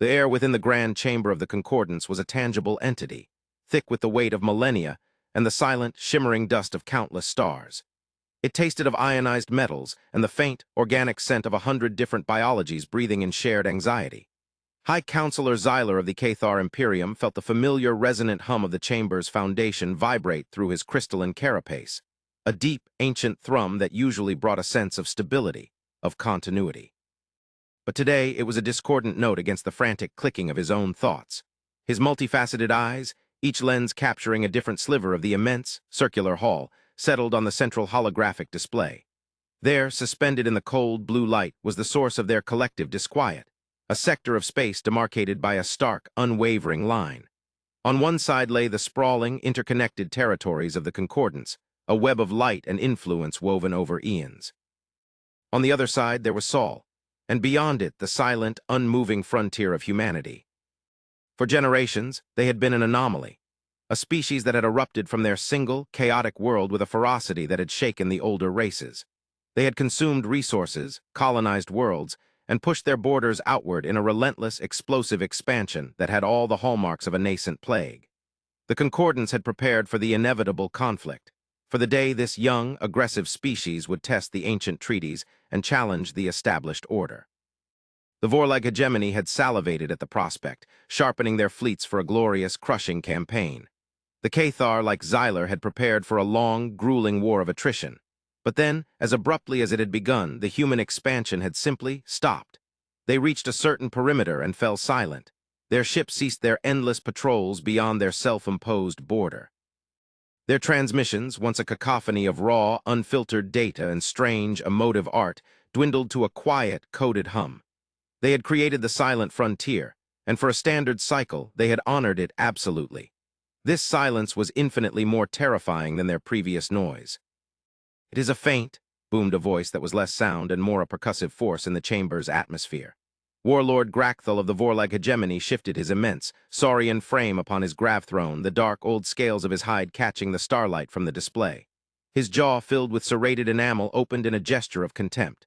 The air within the grand chamber of the concordance was a tangible entity, thick with the weight of millennia and the silent, shimmering dust of countless stars. It tasted of ionized metals and the faint, organic scent of 100 different biologies breathing in shared anxiety. High Counselor Xyler of the Cathar Imperium felt the familiar resonant hum of the chamber's foundation vibrate through his crystalline carapace, a deep, ancient thrum that usually brought a sense of stability, of continuity. But today it was a discordant note against the frantic clicking of his own thoughts. His multifaceted eyes, each lens capturing a different sliver of the immense, circular hall, settled on the central holographic display. There, suspended in the cold blue light, was the source of their collective disquiet, a sector of space demarcated by a stark, unwavering line. On one side lay the sprawling, interconnected territories of the concordance, a web of light and influence woven over eons. On the other side there was Sol, and beyond it the silent, unmoving frontier of humanity. For generations, they had been an anomaly, a species that had erupted from their single, chaotic world with a ferocity that had shaken the older races. They had consumed resources, colonized worlds, and pushed their borders outward in a relentless, explosive expansion that had all the hallmarks of a nascent plague. The concordance had prepared for the inevitable conflict, for the day this young, aggressive species would test the ancient treaties and challenge the established order. The Vorlag hegemony had salivated at the prospect, sharpening their fleets for a glorious, crushing campaign. The Cathar, like Xyler, had prepared for a long, grueling war of attrition. But then, as abruptly as it had begun, the human expansion had simply stopped. They reached a certain perimeter and fell silent. Their ships ceased their endless patrols beyond their self-imposed border. Their transmissions, once a cacophony of raw, unfiltered data and strange, emotive art, dwindled to a quiet, coded hum. They had created the silent frontier, and for a standard cycle, they had honored it absolutely. This silence was infinitely more terrifying than their previous noise. "It is a feint," boomed a voice that was less sound and more a percussive force in the chamber's atmosphere. Warlord Grakthal of the Vorlag hegemony shifted his immense, saurian frame upon his grav throne, the dark old scales of his hide catching the starlight from the display. His jaw, filled with serrated enamel, opened in a gesture of contempt.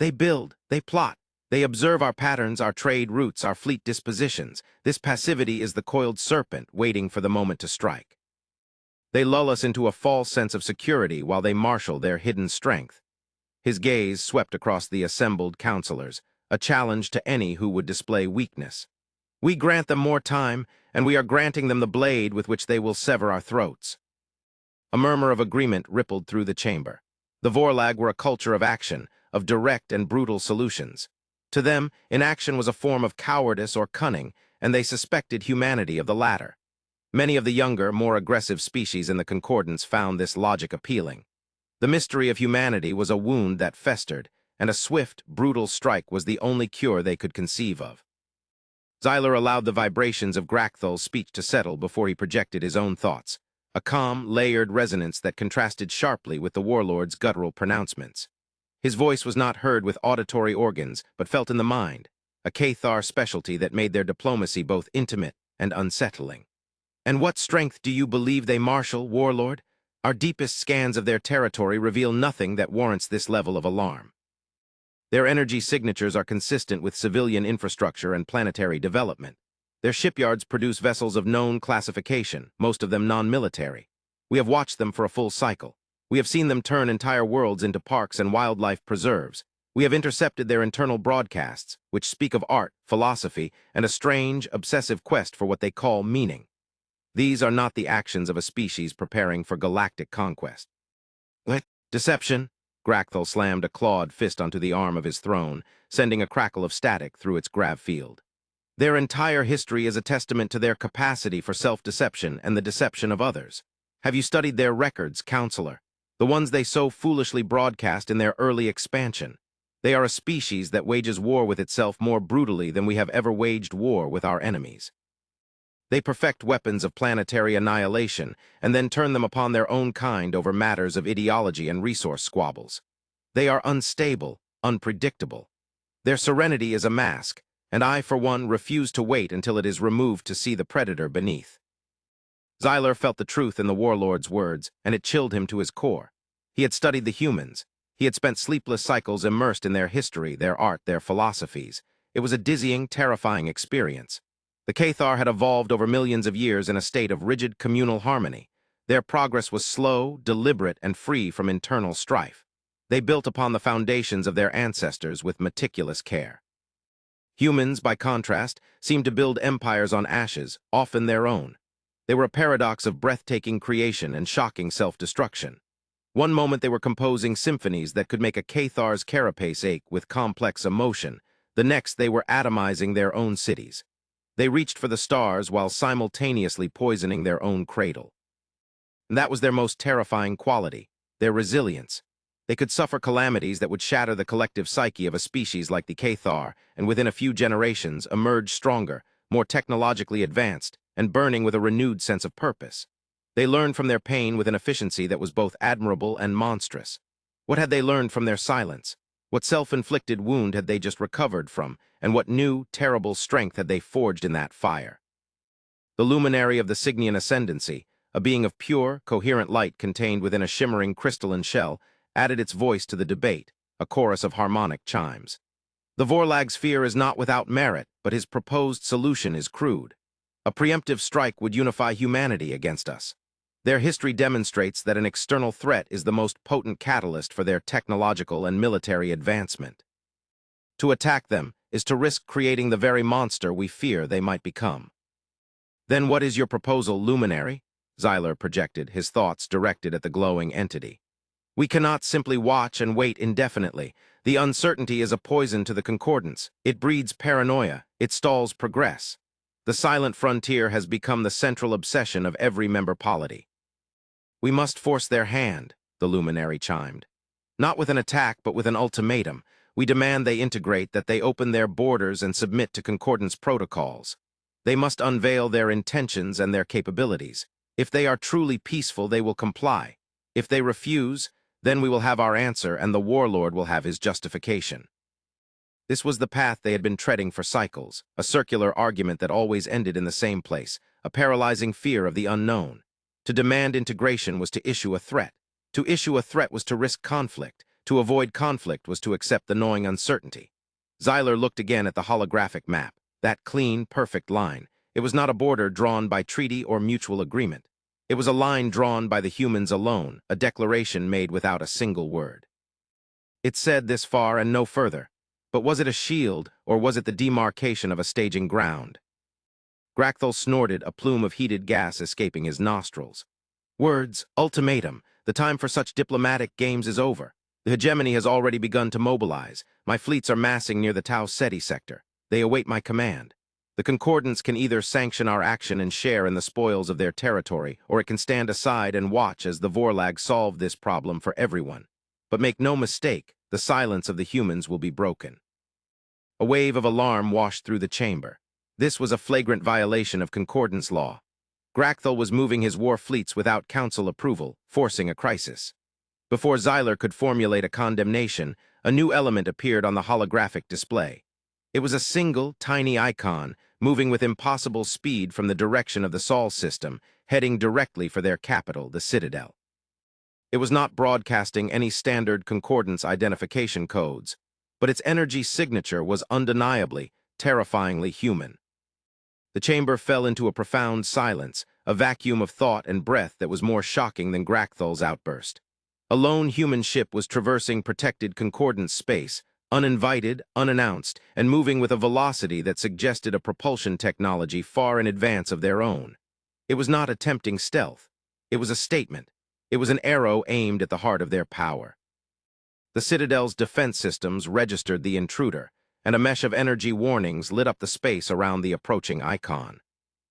"They build, they plot, they observe our patterns, our trade routes, our fleet dispositions. This passivity is the coiled serpent waiting for the moment to strike. They lull us into a false sense of security while they marshal their hidden strength." His gaze swept across the assembled counselors, a challenge to any who would display weakness. "We grant them more time, and we are granting them the blade with which they will sever our throats." A murmur of agreement rippled through the chamber. The Vorlag were a culture of action, of direct and brutal solutions. To them, inaction was a form of cowardice or cunning, and they suspected humanity of the latter. Many of the younger, more aggressive species in the concordance found this logic appealing. The mystery of humanity was a wound that festered, and a swift, brutal strike was the only cure they could conceive of. Xyler allowed the vibrations of Grakthal's speech to settle before he projected his own thoughts, a calm, layered resonance that contrasted sharply with the warlord's guttural pronouncements. His voice was not heard with auditory organs, but felt in the mind, a Cathar specialty that made their diplomacy both intimate and unsettling. "And what strength do you believe they marshal, warlord? Our deepest scans of their territory reveal nothing that warrants this level of alarm. Their energy signatures are consistent with civilian infrastructure and planetary development. Their shipyards produce vessels of known classification, most of them non-military. We have watched them for a full cycle. We have seen them turn entire worlds into parks and wildlife preserves. We have intercepted their internal broadcasts, which speak of art, philosophy, and a strange, obsessive quest for what they call meaning. These are not the actions of a species preparing for galactic conquest." "What? Deception?" Grakthal slammed a clawed fist onto the arm of his throne, sending a crackle of static through its grav field. "Their entire history is a testament to their capacity for self-deception and the deception of others. Have you studied their records, Counselor? The ones they so foolishly broadcast in their early expansion. They are a species that wages war with itself more brutally than we have ever waged war with our enemies. They perfect weapons of planetary annihilation and then turn them upon their own kind over matters of ideology and resource squabbles. They are unstable, unpredictable. Their serenity is a mask, and I, for one, refuse to wait until it is removed to see the predator beneath." Xyler felt the truth in the warlord's words, and it chilled him to his core. He had studied the humans. He had spent sleepless cycles immersed in their history, their art, their philosophies. It was a dizzying, terrifying experience. The Cathar had evolved over millions of years in a state of rigid communal harmony. Their progress was slow, deliberate, and free from internal strife. They built upon the foundations of their ancestors with meticulous care. Humans, by contrast, seemed to build empires on ashes, often their own. They were a paradox of breathtaking creation and shocking self-destruction. One moment they were composing symphonies that could make a Cathar's carapace ache with complex emotion. The next they were atomizing their own cities. They reached for the stars while simultaneously poisoning their own cradle. And that was their most terrifying quality, their resilience. They could suffer calamities that would shatter the collective psyche of a species like the Cathar, and within a few generations emerge stronger, more technologically advanced, and burning with a renewed sense of purpose. They learned from their pain with an efficiency that was both admirable and monstrous. What had they learned from their silence? What self-inflicted wound had they just recovered from, and what new, terrible strength had they forged in that fire? The luminary of the Cygnian ascendancy, a being of pure, coherent light contained within a shimmering crystalline shell, added its voice to the debate, a chorus of harmonic chimes. The Vorlag's fear is not without merit, but his proposed solution is crude. A preemptive strike would unify humanity against us. Their history demonstrates that an external threat is the most potent catalyst for their technological and military advancement. To attack them is to risk creating the very monster we fear they might become. Then what is your proposal, Luminary? Xyler projected, his thoughts directed at the glowing entity. We cannot simply watch and wait indefinitely. The uncertainty is a poison to the concordance. It breeds paranoia. It stalls progress. The silent frontier has become the central obsession of every member polity. We must force their hand, the luminary chimed. Not with an attack, but with an ultimatum. We demand they integrate, that they open their borders and submit to concordance protocols. They must unveil their intentions and their capabilities. If they are truly peaceful, they will comply. If they refuse, then we will have our answer and the warlord will have his justification. This was the path they had been treading for cycles, a circular argument that always ended in the same place, a paralyzing fear of the unknown. To demand integration was to issue a threat. To issue a threat was to risk conflict. To avoid conflict was to accept the gnawing uncertainty. Xyler looked again at the holographic map, that clean, perfect line. It was not a border drawn by treaty or mutual agreement. It was a line drawn by the humans alone, a declaration made without a single word. It said this far and no further, but was it a shield, or was it the demarcation of a staging ground? Gracthal snorted, a plume of heated gas escaping his nostrils. Words, ultimatum, the time for such diplomatic games is over. The hegemony has already begun to mobilize. My fleets are massing near the Tau Ceti sector. They await my command. The Concordance can either sanction our action and share in the spoils of their territory, or it can stand aside and watch as the Vorlag solve this problem for everyone. But make no mistake, the silence of the humans will be broken. A wave of alarm washed through the chamber. This was a flagrant violation of Concordance law. Gracthal was moving his war fleets without council approval, forcing a crisis. Before Xyler could formulate a condemnation, a new element appeared on the holographic display. It was a single, tiny icon, moving with impossible speed from the direction of the Sol system, heading directly for their capital, the Citadel. It was not broadcasting any standard concordance identification codes, but its energy signature was undeniably, terrifyingly human. The chamber fell into a profound silence, a vacuum of thought and breath that was more shocking than Gracthal's outburst. A lone human ship was traversing protected concordance space, uninvited, unannounced, and moving with a velocity that suggested a propulsion technology far in advance of their own. It was not attempting stealth. It was a statement. It was an arrow aimed at the heart of their power. The Citadel's defense systems registered the intruder, and a mesh of energy warnings lit up the space around the approaching icon.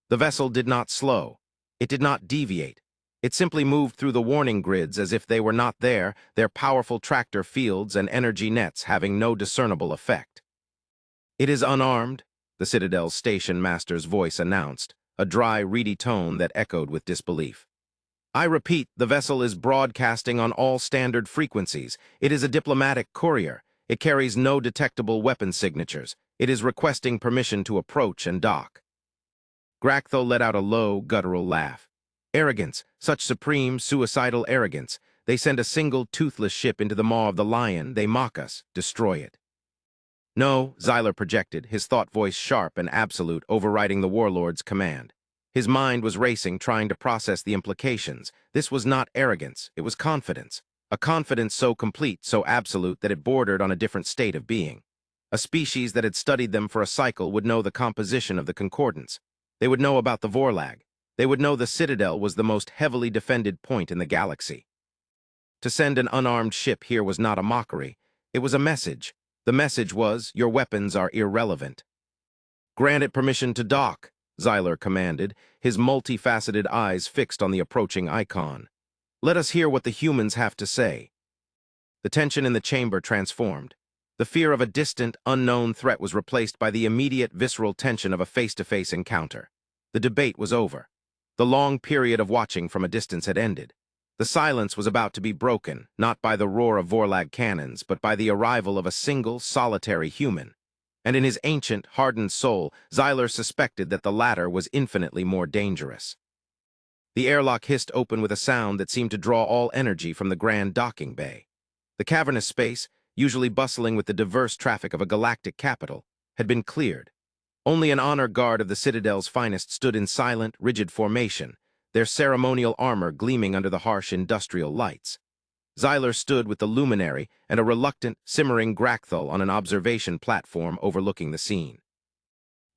The vessel did not slow. It did not deviate. It simply moved through the warning grids as if they were not there, their powerful tractor fields and energy nets having no discernible effect. "It is unarmed," the Citadel's station master's voice announced, a dry, reedy tone that echoed with disbelief. "I repeat, the vessel is broadcasting on all standard frequencies. It is a diplomatic courier. It carries no detectable weapon signatures. It is requesting permission to approach and dock." Gracthal let out a low, guttural laugh. "Arrogance, such supreme, suicidal arrogance. They send a single, toothless ship into the maw of the lion. They mock us, destroy it." No, Xyler projected, his thought voice sharp and absolute, overriding the warlord's command. His mind was racing, trying to process the implications. This was not arrogance, it was confidence. A confidence so complete, so absolute, that it bordered on a different state of being. A species that had studied them for a cycle would know the composition of the concordance. They would know about the Vorlag. They would know the Citadel was the most heavily defended point in the galaxy. To send an unarmed ship here was not a mockery. It was a message. The message was, your weapons are irrelevant. Grant it permission to dock, Xyler commanded, his multifaceted eyes fixed on the approaching icon. Let us hear what the humans have to say. The tension in the chamber transformed. The fear of a distant, unknown threat was replaced by the immediate, visceral tension of a face-to-face encounter. The debate was over. The long period of watching from a distance had ended. The silence was about to be broken, not by the roar of Vorlag cannons, but by the arrival of a single, solitary human. And in his ancient, hardened soul, Xyler suspected that the latter was infinitely more dangerous. The airlock hissed open with a sound that seemed to draw all energy from the grand docking bay. The cavernous space, usually bustling with the diverse traffic of a galactic capital, had been cleared. Only an honor guard of the Citadel's finest stood in silent, rigid formation, their ceremonial armor gleaming under the harsh industrial lights. Xyler stood with the luminary and a reluctant, simmering Gracthal on an observation platform overlooking the scene.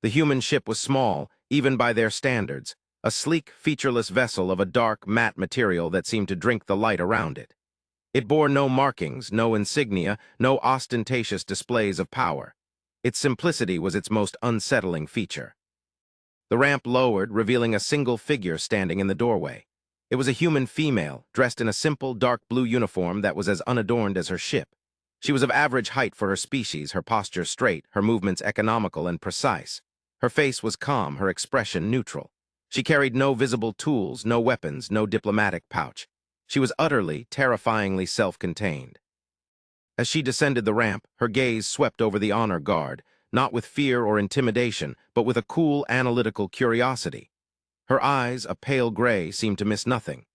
The human ship was small, even by their standards, a sleek, featureless vessel of a dark, matte material that seemed to drink the light around it. It bore no markings, no insignia, no ostentatious displays of power. Its simplicity was its most unsettling feature. The ramp lowered, revealing a single figure standing in the doorway. It was a human female, dressed in a simple, dark blue uniform that was as unadorned as her ship. She was of average height for her species, her posture straight, her movements economical and precise. Her face was calm, her expression neutral. She carried no visible tools, no weapons, no diplomatic pouch. She was utterly, terrifyingly self-contained. As she descended the ramp, her gaze swept over the honor guard, not with fear or intimidation, but with a cool, analytical curiosity. Her eyes, a pale gray, seemed to miss nothing.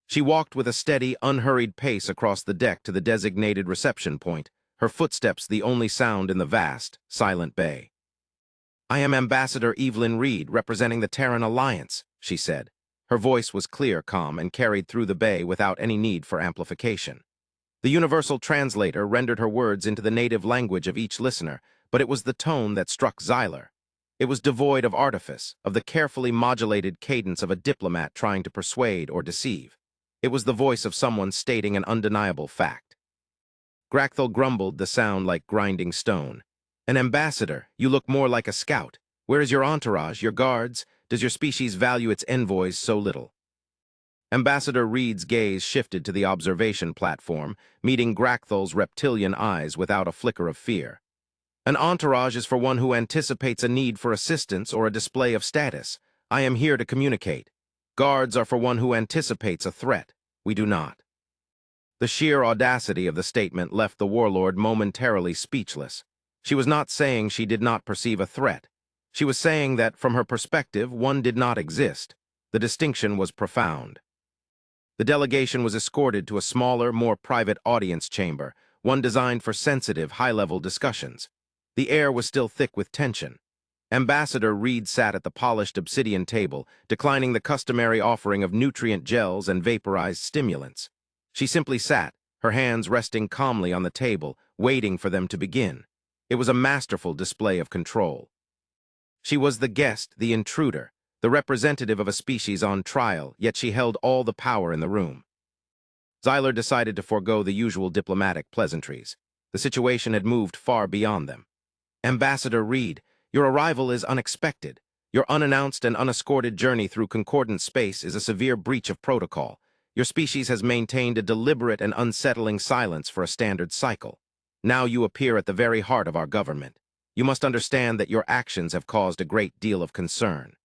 She walked with a steady, unhurried pace across the deck to the designated reception point, her footsteps the only sound in the vast, silent bay. "I am Ambassador Evelyn Reed, representing the Terran Alliance," she said. Her voice was clear, calm, and carried through the bay without any need for amplification. The universal translator rendered her words into the native language of each listener, but it was the tone that struck Xyler. It was devoid of artifice, of the carefully modulated cadence of a diplomat trying to persuade or deceive. It was the voice of someone stating an undeniable fact. Gracthal grumbled, the sound like grinding stone. "An ambassador, you look more like a scout. Where is your entourage, your guards? Does your species value its envoys so little?" Ambassador Reed's gaze shifted to the observation platform, meeting Gracthal's reptilian eyes without a flicker of fear. "An entourage is for one who anticipates a need for assistance or a display of status. I am here to communicate. Guards are for one who anticipates a threat. We do not." The sheer audacity of the statement left the warlord momentarily speechless. She was not saying she did not perceive a threat. She was saying that, from her perspective, one did not exist. The distinction was profound. The delegation was escorted to a smaller, more private audience chamber, one designed for sensitive, high-level discussions. The air was still thick with tension. Ambassador Reed sat at the polished obsidian table, declining the customary offering of nutrient gels and vaporized stimulants. She simply sat, her hands resting calmly on the table, waiting for them to begin. It was a masterful display of control. She was the guest, the intruder, the representative of a species on trial, yet she held all the power in the room. Xyler decided to forego the usual diplomatic pleasantries. The situation had moved far beyond them. "Ambassador Reed, your arrival is unexpected. Your unannounced and unescorted journey through concordant space is a severe breach of protocol. Your species has maintained a deliberate and unsettling silence for a standard cycle. Now you appear at the very heart of our government. You must understand that your actions have caused a great deal of concern."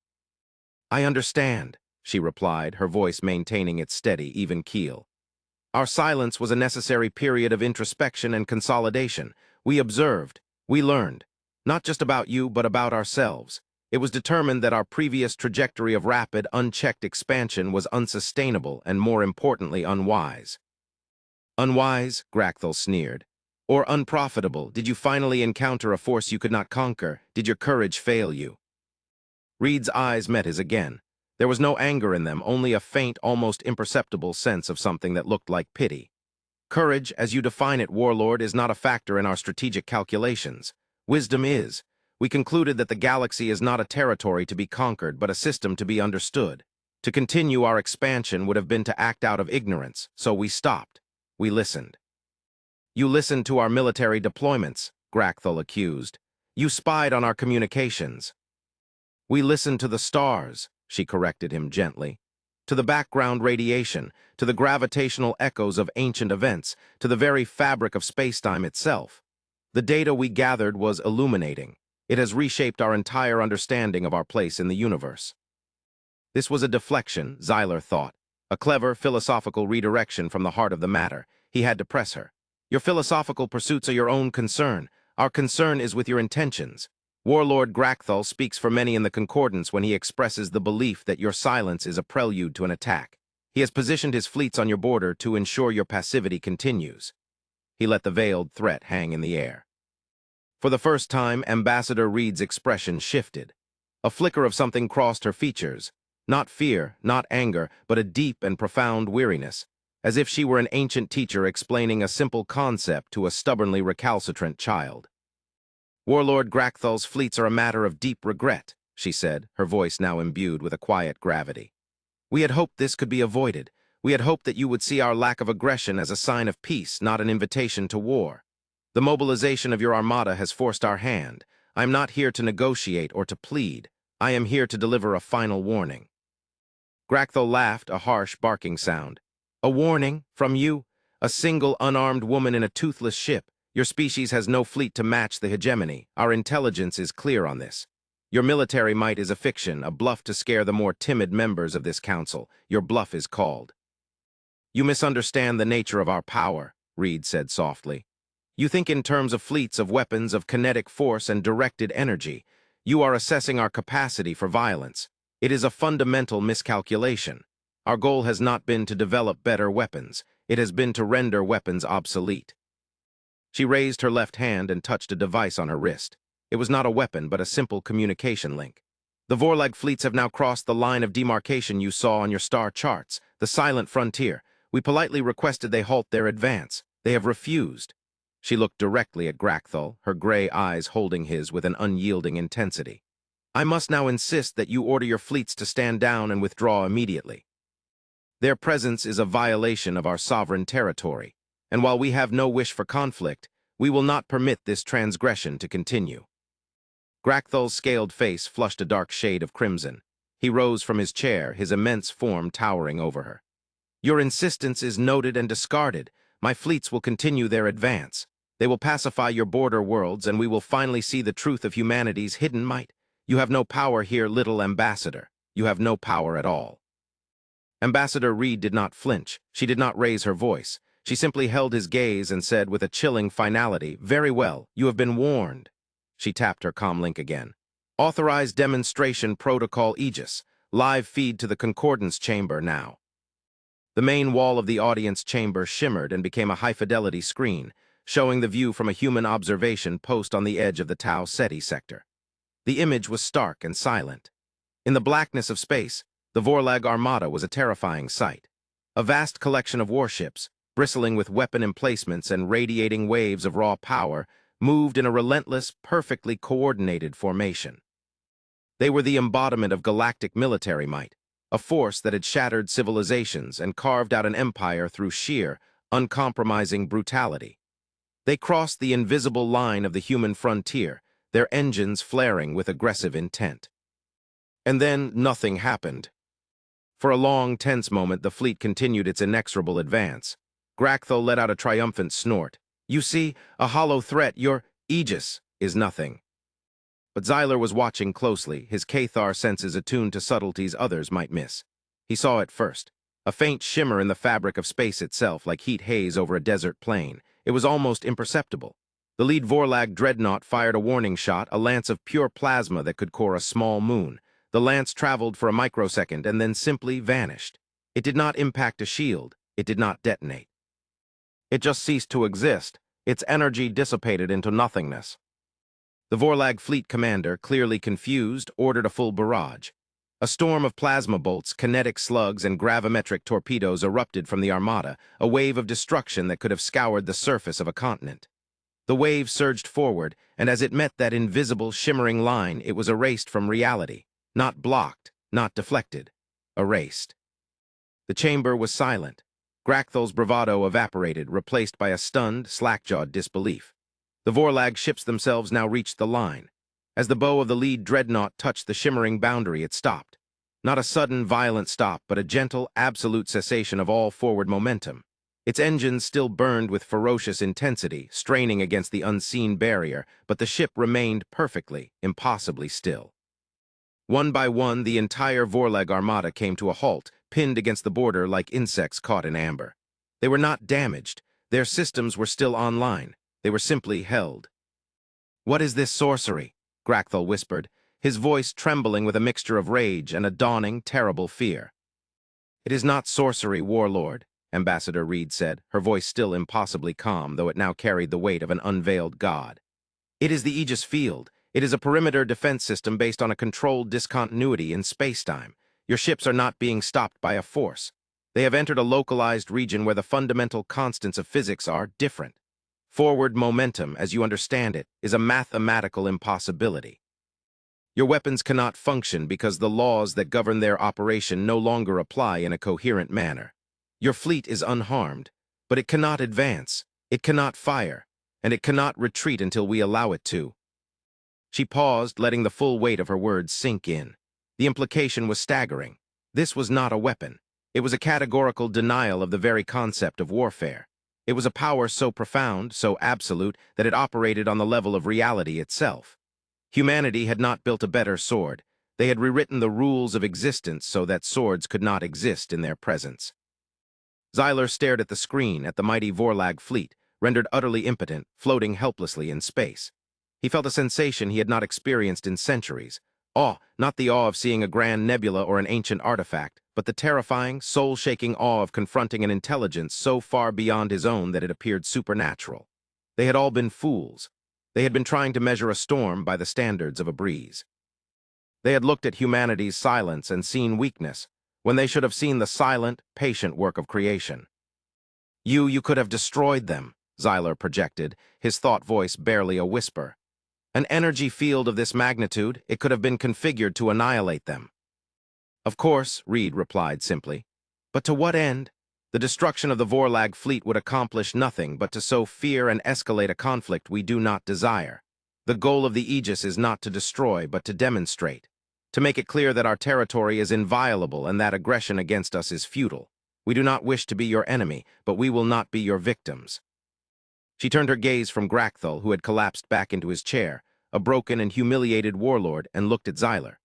"I understand," she replied, her voice maintaining its steady, even keel. "Our silence was a necessary period of introspection and consolidation. We observed, we learned, not just about you, but about ourselves. It was determined that our previous trajectory of rapid, unchecked expansion was unsustainable and, more importantly, unwise." "Unwise?" Gracthal sneered. Or unprofitable? Did you finally encounter a force you could not conquer? Did your courage fail you? Reed's eyes met his again. There was no anger in them, only a faint, almost imperceptible sense of something that looked like pity. Courage, as you define it, Warlord, is not a factor in our strategic calculations. Wisdom is. We concluded that the galaxy is not a territory to be conquered, but a system to be understood. To continue our expansion would have been to act out of ignorance, so we stopped. We listened. You listened to our military deployments, Gracthal accused. You spied on our communications. We listened to the stars, she corrected him gently. To the background radiation, to the gravitational echoes of ancient events, to the very fabric of spacetime itself. The data we gathered was illuminating. It has reshaped our entire understanding of our place in the universe. This was a deflection, Xyler thought. A clever, philosophical redirection from the heart of the matter. He had to press her. Your philosophical pursuits are your own concern. Our concern is with your intentions. Warlord Gracthal speaks for many in the Concordance when he expresses the belief that your silence is a prelude to an attack. He has positioned his fleets on your border to ensure your passivity continues. He let the veiled threat hang in the air. For the first time, Ambassador Reed's expression shifted. A flicker of something crossed her features. Not fear, not anger, but a deep and profound weariness, as if she were an ancient teacher explaining a simple concept to a stubbornly recalcitrant child. Warlord Gracthal's fleets are a matter of deep regret, she said, her voice now imbued with a quiet gravity. We had hoped this could be avoided. We had hoped that you would see our lack of aggression as a sign of peace, not an invitation to war. The mobilization of your armada has forced our hand. I am not here to negotiate or to plead. I am here to deliver a final warning. Gracthal laughed, a harsh, barking sound. A warning? From you? A single, unarmed woman in a toothless ship? Your species has no fleet to match the hegemony. Our intelligence is clear on this. Your military might is a fiction, a bluff to scare the more timid members of this council. Your bluff is called. You misunderstand the nature of our power, Reed said softly. You think in terms of fleets, of weapons, of kinetic force and directed energy. You are assessing our capacity for violence. It is a fundamental miscalculation. Our goal has not been to develop better weapons. It has been to render weapons obsolete. She raised her left hand and touched a device on her wrist. It was not a weapon, but a simple communication link. The Vorlag fleets have now crossed the line of demarcation you saw on your star charts, the silent frontier. We politely requested they halt their advance. They have refused. She looked directly at Gracthal, her gray eyes holding his with an unyielding intensity. I must now insist that you order your fleets to stand down and withdraw immediately. Their presence is a violation of our sovereign territory, and while we have no wish for conflict, we will not permit this transgression to continue. Gracthal's scaled face flushed a dark shade of crimson. He rose from his chair, his immense form towering over her. Your insistence is noted and discarded. My fleets will continue their advance. They will pacify your border worlds, and we will finally see the truth of humanity's hidden might. You have no power here, little ambassador. You have no power at all. Ambassador Reed did not flinch. She did not raise her voice. She simply held his gaze and said with a chilling finality, "Very well, you have been warned." She tapped her comlink again. Authorized demonstration protocol Aegis. Live feed to the Concordance chamber now. The main wall of the audience chamber shimmered and became a high-fidelity screen, showing the view from a human observation post on the edge of the Tau Ceti sector. The image was stark and silent. In the blackness of space, the Vorlag Armada was a terrifying sight. A vast collection of warships, bristling with weapon emplacements and radiating waves of raw power, moved in a relentless, perfectly coordinated formation. They were the embodiment of galactic military might, a force that had shattered civilizations and carved out an empire through sheer, uncompromising brutality. They crossed the invisible line of the human frontier, their engines flaring with aggressive intent. And then nothing happened. For a long, tense moment, the fleet continued its inexorable advance. Gracthal let out a triumphant snort. You see, a hollow threat, your Aegis is nothing. But Xyler was watching closely, his Cathar senses attuned to subtleties others might miss. He saw it first. A faint shimmer in the fabric of space itself, like heat haze over a desert plain. It was almost imperceptible. The lead Vorlag dreadnought fired a warning shot, a lance of pure plasma that could core a small moon. The lance traveled for a microsecond and then simply vanished. It did not impact a shield. It did not detonate. It just ceased to exist, its energy dissipated into nothingness. The Vorlag fleet commander, clearly confused, ordered a full barrage. A storm of plasma bolts, kinetic slugs, and gravimetric torpedoes erupted from the armada, a wave of destruction that could have scoured the surface of a continent. The wave surged forward, and as it met that invisible, shimmering line, it was erased from reality. Not blocked, not deflected. Erased. The chamber was silent. Grachthel's bravado evaporated, replaced by a stunned, slack-jawed disbelief. The Vorlag ships themselves now reached the line. As the bow of the lead dreadnought touched the shimmering boundary, it stopped. Not a sudden, violent stop, but a gentle, absolute cessation of all forward momentum. Its engines still burned with ferocious intensity, straining against the unseen barrier, but the ship remained perfectly, impossibly still. One by one, the entire Vorlag armada came to a halt, pinned against the border like insects caught in amber. They were not damaged. Their systems were still online. They were simply held. "What is this sorcery?" Grachthel whispered, his voice trembling with a mixture of rage and a dawning, terrible fear. "It is not sorcery, warlord," Ambassador Reed said, her voice still impossibly calm, though it now carried the weight of an unveiled god. "It is the Aegis Field. It is a perimeter defense system based on a controlled discontinuity in space-time. Your ships are not being stopped by a force. They have entered a localized region where the fundamental constants of physics are different. Forward momentum, as you understand it, is a mathematical impossibility. Your weapons cannot function because the laws that govern their operation no longer apply in a coherent manner. Your fleet is unharmed, but it cannot advance, it cannot fire, and it cannot retreat until we allow it to." She paused, letting the full weight of her words sink in. The implication was staggering. This was not a weapon. It was a categorical denial of the very concept of warfare. It was a power so profound, so absolute, that it operated on the level of reality itself. Humanity had not built a better sword. They had rewritten the rules of existence so that swords could not exist in their presence. Xyler stared at the screen, at the mighty Vorlag fleet, rendered utterly impotent, floating helplessly in space. He felt a sensation he had not experienced in centuries. Awe, not the awe of seeing a grand nebula or an ancient artifact, but the terrifying, soul-shaking awe of confronting an intelligence so far beyond his own that it appeared supernatural. They had all been fools. They had been trying to measure a storm by the standards of a breeze. They had looked at humanity's silence and seen weakness, when they should have seen the silent, patient work of creation. You could have destroyed them," Xyler projected, his thought voice barely a whisper. "An energy field of this magnitude, it could have been configured to annihilate them." "Of course," Reed replied simply. "But to what end? The destruction of the Vorlag fleet would accomplish nothing but to sow fear and escalate a conflict we do not desire. The goal of the Aegis is not to destroy, but to demonstrate. To make it clear that our territory is inviolable and that aggression against us is futile. We do not wish to be your enemy, but we will not be your victims." She turned her gaze from Grachthel, who had collapsed back into his chair, a broken and humiliated warlord, and looked at Xyler.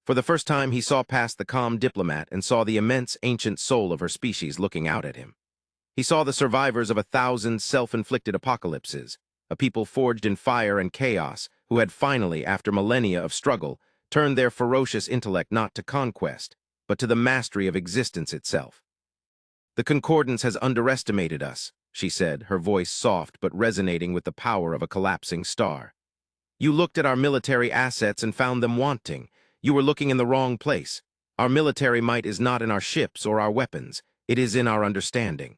For the first time, he saw past the calm diplomat and saw the immense, ancient soul of her species looking out at him. He saw the survivors of 1,000 self-inflicted apocalypses, a people forged in fire and chaos, who had finally, after millennia of struggle, turned their ferocious intellect not to conquest, but to the mastery of existence itself. "The Concordance has underestimated us," she said, her voice soft but resonating with the power of a collapsing star. "You looked at our military assets and found them wanting. You were looking in the wrong place. Our military might is not in our ships or our weapons. It is in our understanding."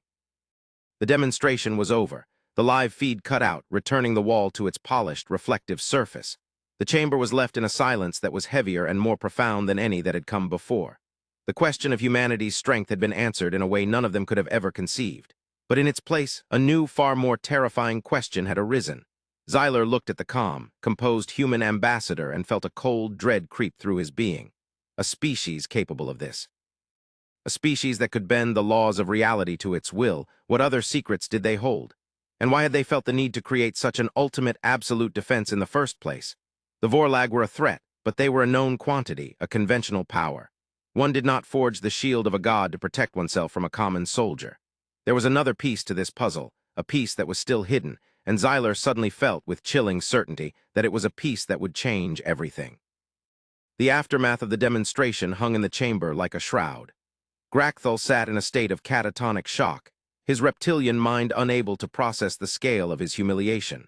The demonstration was over. The live feed cut out, returning the wall to its polished, reflective surface. The chamber was left in a silence that was heavier and more profound than any that had come before. The question of humanity's strength had been answered in a way none of them could have ever conceived. But in its place, a new, far more terrifying question had arisen. Xyler looked at the calm, composed human ambassador and felt a cold dread creep through his being. A species capable of this. A species that could bend the laws of reality to its will. What other secrets did they hold? And why had they felt the need to create such an ultimate, absolute defense in the first place? The Vorlag were a threat, but they were a known quantity, a conventional power. One did not forge the shield of a god to protect oneself from a common soldier. There was another piece to this puzzle, a piece that was still hidden, and Xyler suddenly felt with chilling certainty that it was a piece that would change everything. The aftermath of the demonstration hung in the chamber like a shroud. Grachthel sat in a state of catatonic shock, his reptilian mind unable to process the scale of his humiliation.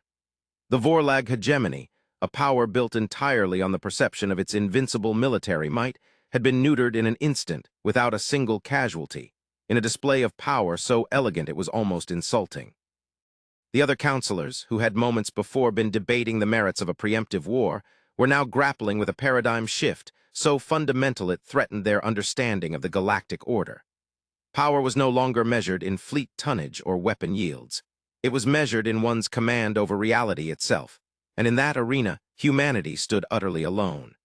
The Vorlag hegemony, a power built entirely on the perception of its invincible military might, had been neutered in an instant without a single casualty, in a display of power so elegant it was almost insulting. The other counselors, who had moments before been debating the merits of a preemptive war, were now grappling with a paradigm shift so fundamental it threatened their understanding of the galactic order. Power was no longer measured in fleet tonnage or weapon yields. It was measured in one's command over reality itself, and in that arena, humanity stood utterly alone.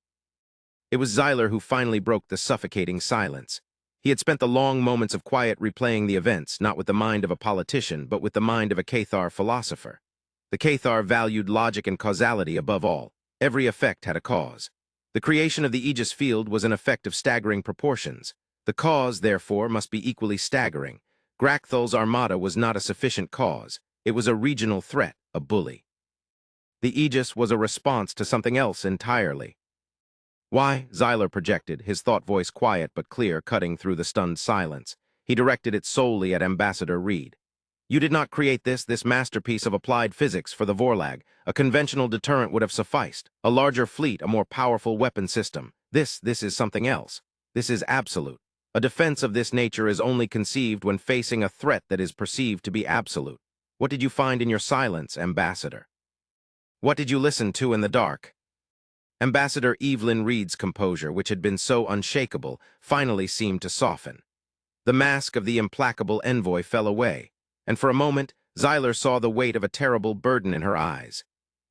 It was Xyler who finally broke the suffocating silence. He had spent the long moments of quiet replaying the events, not with the mind of a politician, but with the mind of a Cathar philosopher. The Cathar valued logic and causality above all. Every effect had a cause. The creation of the Aegis field was an effect of staggering proportions. The cause, therefore, must be equally staggering. Grachthal's armada was not a sufficient cause. It was a regional threat, a bully. The Aegis was a response to something else entirely. Why? Xyler projected, his thought voice quiet but clear, cutting through the stunned silence. He directed it solely at Ambassador Reed. You did not create this masterpiece of applied physics for the Vorlag. A conventional deterrent would have sufficed. A larger fleet, a more powerful weapon system. This is something else. This is absolute. A defense of this nature is only conceived when facing a threat that is perceived to be absolute. What did you find in your silence, Ambassador? What did you listen to in the dark? Ambassador Evelyn Reed's composure, which had been so unshakable, finally seemed to soften. The mask of the implacable envoy fell away, and for a moment, Xyler saw the weight of a terrible burden in her eyes.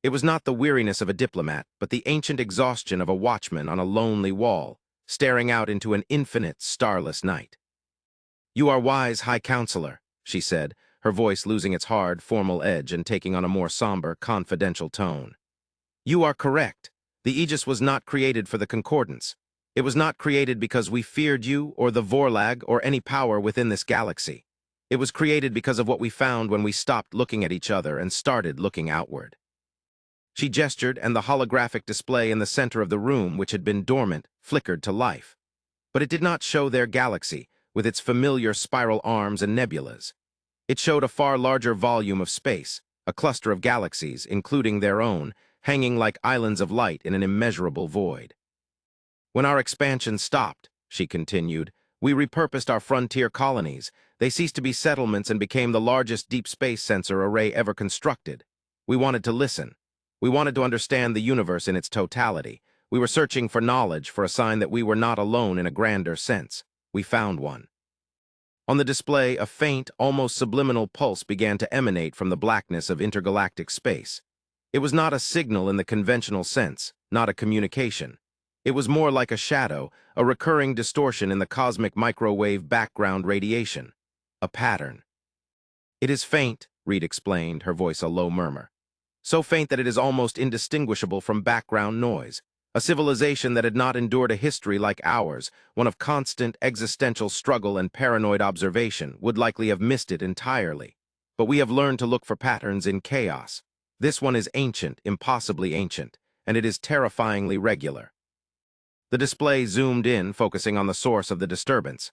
It was not the weariness of a diplomat, but the ancient exhaustion of a watchman on a lonely wall, staring out into an infinite, starless night. You are wise, High Counselor, she said, her voice losing its hard, formal edge and taking on a more somber, confidential tone. You are correct. The Aegis was not created for the Concordance. It was not created because we feared you or the Vorlag or any power within this galaxy. It was created because of what we found when we stopped looking at each other and started looking outward. She gestured, and the holographic display in the center of the room, which had been dormant, flickered to life. But it did not show their galaxy, with its familiar spiral arms and nebulas. It showed a far larger volume of space, a cluster of galaxies, including their own, hanging like islands of light in an immeasurable void. When our expansion stopped, she continued, we repurposed our frontier colonies. They ceased to be settlements and became the largest deep space sensor array ever constructed. We wanted to listen. We wanted to understand the universe in its totality. We were searching for knowledge, for a sign that we were not alone in a grander sense. We found one. On the display, a faint, almost subliminal pulse began to emanate from the blackness of intergalactic space. It was not a signal in the conventional sense, not a communication. It was more like a shadow, a recurring distortion in the cosmic microwave background radiation. A pattern. It is faint, Reed explained, her voice a low murmur. So faint that it is almost indistinguishable from background noise. A civilization that had not endured a history like ours, one of constant existential struggle and paranoid observation, would likely have missed it entirely. But we have learned to look for patterns in chaos. This one is ancient, impossibly ancient, and it is terrifyingly regular. The display zoomed in, focusing on the source of the disturbance.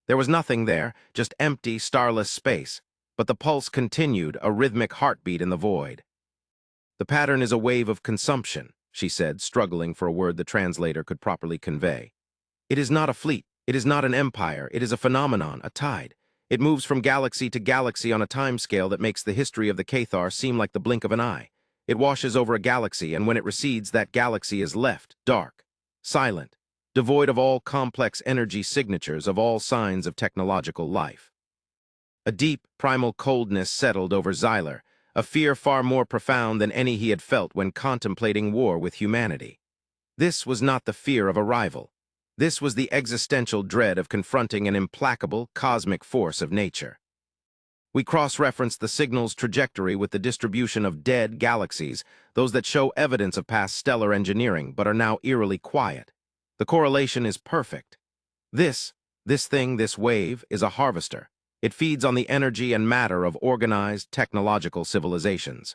There was nothing there, just empty, starless space, but the pulse continued, a rhythmic heartbeat in the void. The pattern is a wave of consumption, she said, struggling for a word the translator could properly convey. It is not a fleet, it is not an empire, it is a phenomenon, a tide. It moves from galaxy to galaxy on a timescale that makes the history of the Cathar seem like the blink of an eye. It washes over a galaxy, and when it recedes, that galaxy is left, dark, silent, devoid of all complex energy signatures, of all signs of technological life. A deep, primal coldness settled over Xyler, a fear far more profound than any he had felt when contemplating war with humanity. This was not the fear of a rival. This was the existential dread of confronting an implacable, cosmic force of nature. We cross-referenced the signal's trajectory with the distribution of dead galaxies, those that show evidence of past stellar engineering but are now eerily quiet. The correlation is perfect. This wave, is a harvester. It feeds on the energy and matter of organized, technological civilizations.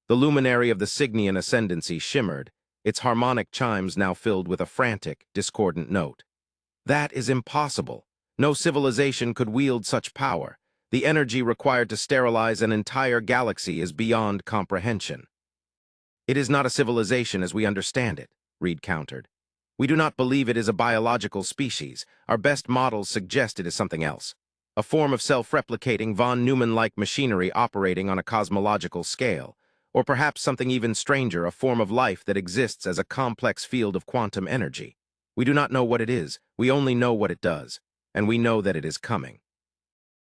The luminary of the Cygnian ascendancy shimmered, its harmonic chimes now filled with a frantic, discordant note. That is impossible. No civilization could wield such power. The energy required to sterilize an entire galaxy is beyond comprehension. It is not a civilization as we understand it, Reed countered. We do not believe it is a biological species. Our best models suggest it is something else. A form of self-replicating von Neumann-like machinery operating on a cosmological scale. Or perhaps something even stranger, a form of life that exists as a complex field of quantum energy. We do not know what it is, we only know what it does, and we know that it is coming.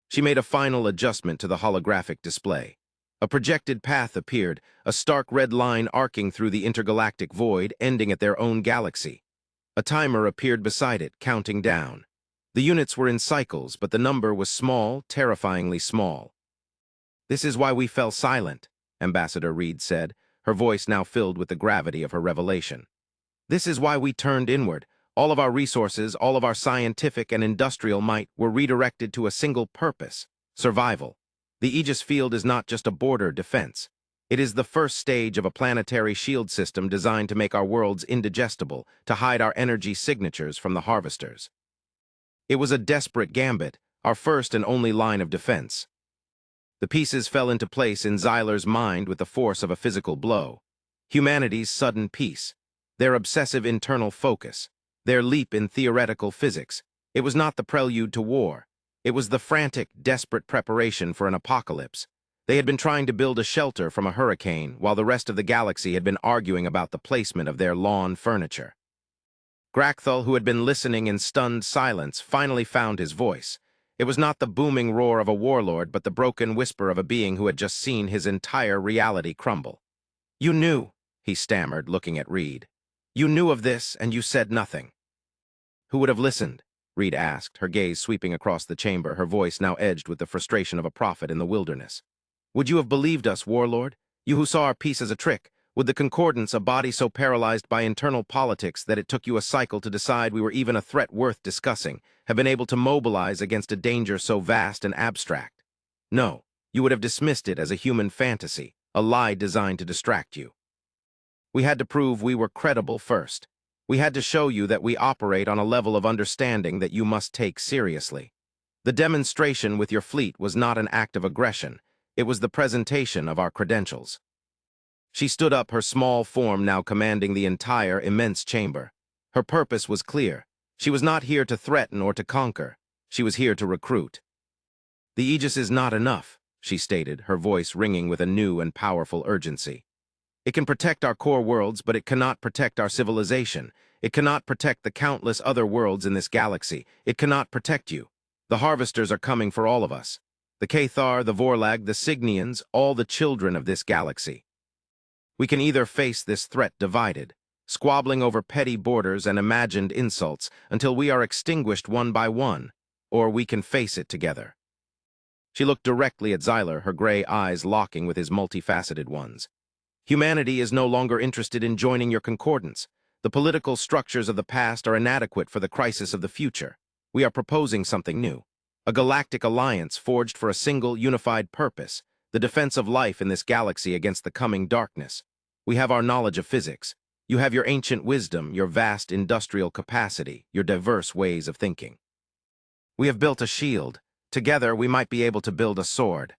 She made a final adjustment to the holographic display. A projected path appeared, a stark red line arcing through the intergalactic void, ending at their own galaxy. A timer appeared beside it, counting down. The units were in cycles, but the number was small, terrifyingly small. "This is why we fell silent," Ambassador Reed said, her voice now filled with the gravity of her revelation. "This is why we turned inward. All of our resources, all of our scientific and industrial might were redirected to a single purpose: survival. The Aegis field is not just a border defense. It is the first stage of a planetary shield system designed to make our worlds indigestible, to hide our energy signatures from the harvesters. It was a desperate gambit, our first and only line of defense." The pieces fell into place in Xyler's mind with the force of a physical blow. Humanity's sudden peace, their obsessive internal focus, their leap in theoretical physics. It was not the prelude to war. It was the frantic, desperate preparation for an apocalypse. They had been trying to build a shelter from a hurricane, while the rest of the galaxy had been arguing about the placement of their lawn furniture. Grakthul, who had been listening in stunned silence, finally found his voice. It was not the booming roar of a warlord, but the broken whisper of a being who had just seen his entire reality crumble. "You knew," he stammered, looking at Reed. "You knew of this, and you said nothing." "Who would have listened?" Reed asked, her gaze sweeping across the chamber, her voice now edged with the frustration of a prophet in the wilderness. "Would you have believed us, warlord? You who saw our peace as a trick? Would the Concordance, a body so paralyzed by internal politics that it took you a cycle to decide we were even a threat worth discussing, have been able to mobilize against a danger so vast and abstract? No, you would have dismissed it as a human fantasy, a lie designed to distract you. We had to prove we were credible first. We had to show you that we operate on a level of understanding that you must take seriously. The demonstration with your fleet was not an act of aggression. It was the presentation of our credentials." She stood up, her small form now commanding the entire immense chamber. Her purpose was clear. She was not here to threaten or to conquer. She was here to recruit. "The Aegis is not enough," she stated, her voice ringing with a new and powerful urgency. "It can protect our core worlds, but it cannot protect our civilization. It cannot protect the countless other worlds in this galaxy. It cannot protect you. The harvesters are coming for all of us. The Cathar, the Vorlag, the Signians, all the children of this galaxy. We can either face this threat divided, squabbling over petty borders and imagined insults until we are extinguished one by one, or we can face it together." She looked directly at Xyler, her gray eyes locking with his multifaceted ones. "Humanity is no longer interested in joining your concordance. The political structures of the past are inadequate for the crisis of the future. We are proposing something new. A galactic alliance forged for a single, unified purpose, the defense of life in this galaxy against the coming darkness. We have our knowledge of physics. You have your ancient wisdom, your vast industrial capacity, your diverse ways of thinking. We have built a shield. Together, we might be able to build a sword."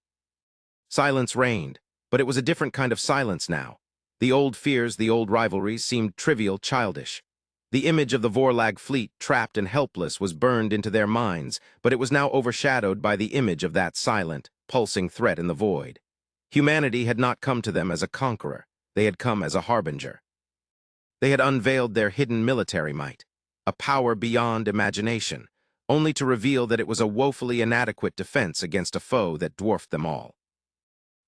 Silence reigned, but it was a different kind of silence now. The old fears, the old rivalries seemed trivial, childish. The image of the Vorlag fleet, trapped and helpless, was burned into their minds, but it was now overshadowed by the image of that silent, pulsing threat in the void. Humanity had not come to them as a conqueror. They had come as a harbinger. They had unveiled their hidden military might, a power beyond imagination, only to reveal that it was a woefully inadequate defense against a foe that dwarfed them all.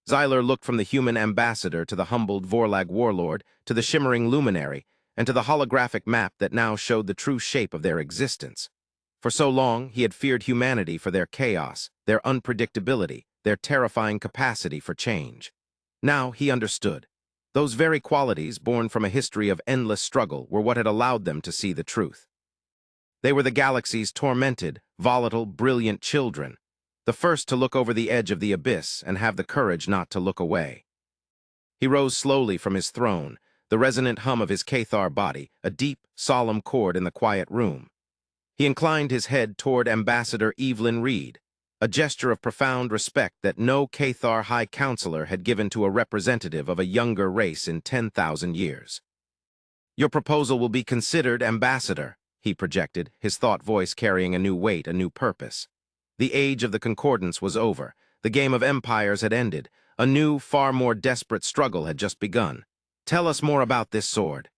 Xyler looked from the human ambassador to the humbled Vorlag warlord, to the shimmering luminary, and to the holographic map that now showed the true shape of their existence. For so long, he had feared humanity for their chaos, their unpredictability, their terrifying capacity for change. Now he understood. Those very qualities, born from a history of endless struggle, were what had allowed them to see the truth. They were the galaxy's tormented, volatile, brilliant children, the first to look over the edge of the abyss and have the courage not to look away. He rose slowly from his throne, the resonant hum of his Cathar body, a deep, solemn chord in the quiet room. He inclined his head toward Ambassador Evelyn Reed. a gesture of profound respect that no Cathar High Counselor had given to a representative of a younger race in 10,000 years. "Your proposal will be considered, Ambassador," he projected, his thought voice carrying a new weight, a new purpose. The age of the concordance was over. The game of empires had ended. A new, far more desperate struggle had just begun. "Tell us more about this sword."